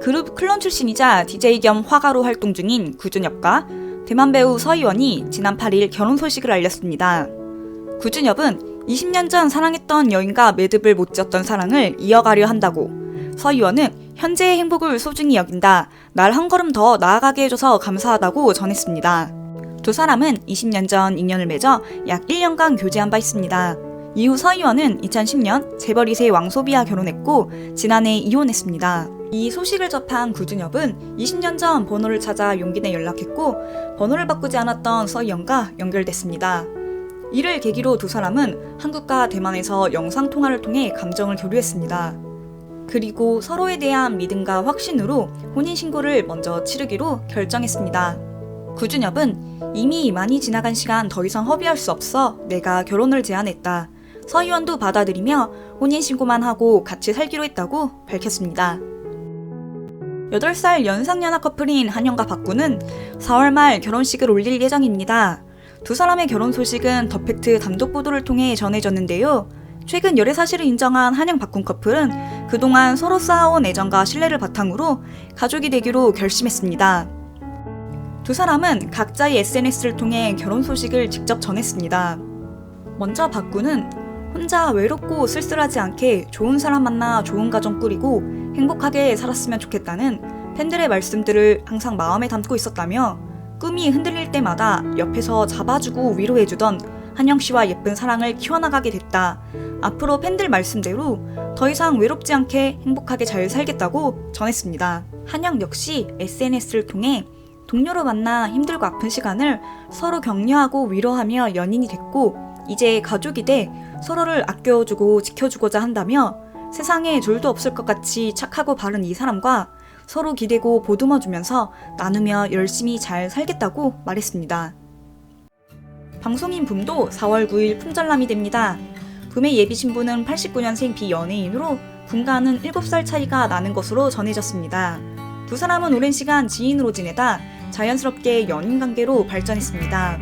그룹 클론 출신이자 DJ 겸 화가로 활동 중인 구준엽과 대만 배우 서희원이 지난 8일 결혼 소식을 알렸습니다. 구준엽은 20년 전 사랑했던 여인과 매듭을 못 지었던 사랑을 이어가려 한다고, 서희원은 현재의 행복을 소중히 여긴다, 날 한 걸음 더 나아가게 해줘서 감사하다고 전했습니다. 두 사람은 20년 전 인연을 맺어 약 1년간 교제한 바 있습니다. 이후 서희원은 2010년 재벌 2세 왕소비와 결혼했고 지난해 이혼했습니다. 이 소식을 접한 구준엽은 20년 전 번호를 찾아 용기 내 연락했고 번호를 바꾸지 않았던 서희원과 연결됐습니다. 이를 계기로 두 사람은 한국과 대만에서 영상통화를 통해 감정을 교류했습니다. 그리고 서로에 대한 믿음과 확신으로 혼인신고를 먼저 치르기로 결정했습니다. 구준엽은 이미 많이 지나간 시간 더 이상 허비할 수 없어 내가 결혼을 제안했다. 서희원도 받아들이며 혼인신고만 하고 같이 살기로 했다고 밝혔습니다. 8살 연상연하 커플인 한영과 박구는 4월 말 결혼식을 올릴 예정입니다. 두 사람의 결혼 소식은 더 팩트 단독 보도를 통해 전해졌는데요. 최근 열애 사실을 인정한 한영 박군 커플은 그동안 서로 쌓아온 애정과 신뢰를 바탕으로 가족이 되기로 결심했습니다. 두 사람은 각자의 SNS를 통해 결혼 소식을 직접 전했습니다. 먼저 박군은 혼자 외롭고 쓸쓸하지 않게 좋은 사람 만나 좋은 가정 꾸리고 행복하게 살았으면 좋겠다는 팬들의 말씀들을 항상 마음에 담고 있었다며 꿈이 흔들릴 때마다 옆에서 잡아주고 위로해주던 한영씨와 예쁜 사랑을 키워나가게 됐다. 앞으로 팬들 말씀대로 더 이상 외롭지 않게 행복하게 잘 살겠다고 전했습니다. 한영 역시 SNS를 통해 동료로 만나 힘들고 아픈 시간을 서로 격려하고 위로하며 연인이 됐고 이제 가족이 돼 서로를 아껴주고 지켜주고자 한다며 세상에 둘도 없을 것 같이 착하고 바른 이 사람과 서로 기대고 보듬어주면서 나누며 열심히 잘 살겠다고 말했습니다. 방송인 붐도 4월 9일 품절남이 됩니다. 붐의 예비 신부는 89년생 비연예인으로 붐과는 7살 차이가 나는 것으로 전해졌습니다. 두 사람은 오랜 시간 지인으로 지내다 자연스럽게 연인 관계로 발전했습니다.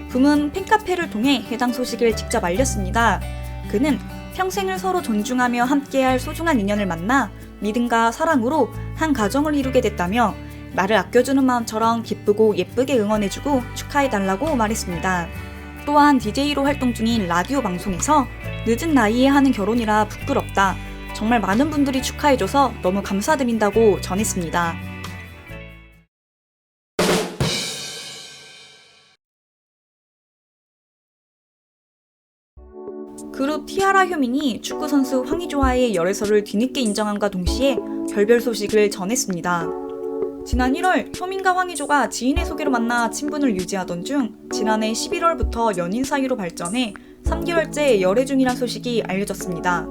붐은 팬카페를 통해 해당 소식을 직접 알렸습니다. 그는 평생을 서로 존중하며 함께할 소중한 인연을 만나 믿음과 사랑으로 한 가정을 이루게 됐다며 나를 아껴주는 마음처럼 기쁘고 예쁘게 응원해주고 축하해달라고 말했습니다. 또한 DJ로 활동 중인 라디오 방송에서 늦은 나이에 하는 결혼이라 부끄럽다. 정말 많은 분들이 축하해줘서 너무 감사드린다고 전했습니다. 그룹 티아라 효민이 축구선수 황의조와의 열애설을 뒤늦게 인정함과 동시에 결별 소식을 전했습니다. 지난 1월 효민과 황의조가 지인의 소개로 만나 친분을 유지하던 중 지난해 11월부터 연인 사이로 발전해 3개월째 열애 중이란 소식이 알려졌습니다.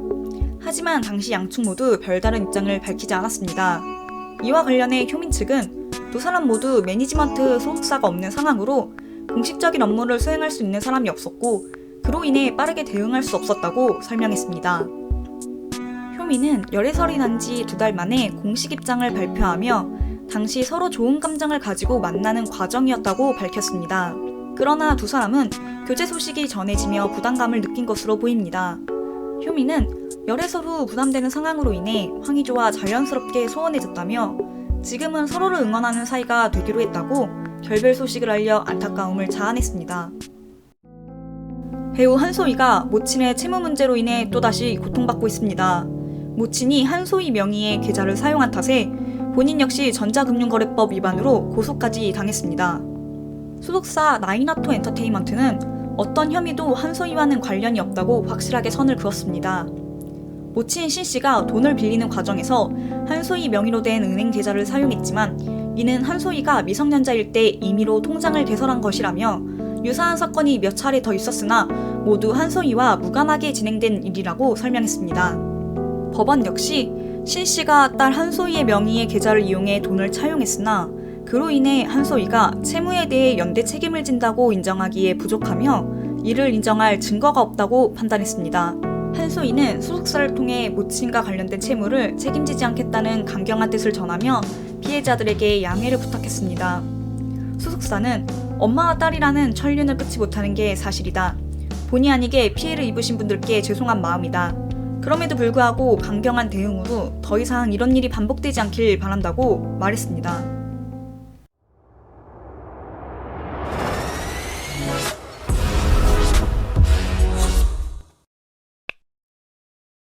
하지만 당시 양측 모두 별다른 입장을 밝히지 않았습니다. 이와 관련해 효민 측은 두 사람 모두 매니지먼트 소속사가 없는 상황으로 공식적인 업무를 수행할 수 있는 사람이 없었고 그로 인해 빠르게 대응할 수 없었다고 설명했습니다. 효민은 열애설이 난 지 2달 만에 공식 입장을 발표하며 당시 서로 좋은 감정을 가지고 만나는 과정이었다고 밝혔습니다. 그러나 두 사람은 교제 소식이 전해지며 부담감을 느낀 것으로 보입니다. 효민은 열애설 후 부담되는 상황으로 인해 황의조와 자연스럽게 소원해졌다며 지금은 서로를 응원하는 사이가 되기로 했다고 결별 소식을 알려 안타까움을 자아냈습니다. 배우 한소희가 모친의 채무 문제로 인해 또다시 고통받고 있습니다. 모친이 한소희 명의의 계좌를 사용한 탓에 본인 역시 전자금융거래법 위반으로 고소까지 당했습니다. 소속사 나인아토 엔터테인먼트는 어떤 혐의도 한소희와는 관련이 없다고 확실하게 선을 그었습니다. 모친 신씨가 돈을 빌리는 과정에서 한소희 명의로 된 은행 계좌를 사용했지만 이는 한소희가 미성년자일 때 임의로 통장을 개설한 것이라며 유사한 사건이 몇 차례 더 있었으나 모두 한소희와 무관하게 진행된 일이라고 설명했습니다. 법원 역시 신씨가 딸 한소희의 명의의 계좌를 이용해 돈을 차용했으나 그로 인해 한소희가 채무에 대해 연대 책임을 진다고 인정하기에 부족하며 이를 인정할 증거가 없다고 판단했습니다. 한소희는 소속사를 통해 모친과 관련된 채무를 책임지지 않겠다는 강경한 뜻을 전하며 피해자들에게 양해를 부탁했습니다. 소속사는 엄마와 딸이라는 천륜을 끊지 못하는 게 사실이다. 본의 아니게 피해를 입으신 분들께 죄송한 마음이다. 그럼에도 불구하고 강경한 대응으로 더 이상 이런 일이 반복되지 않길 바란다고 말했습니다.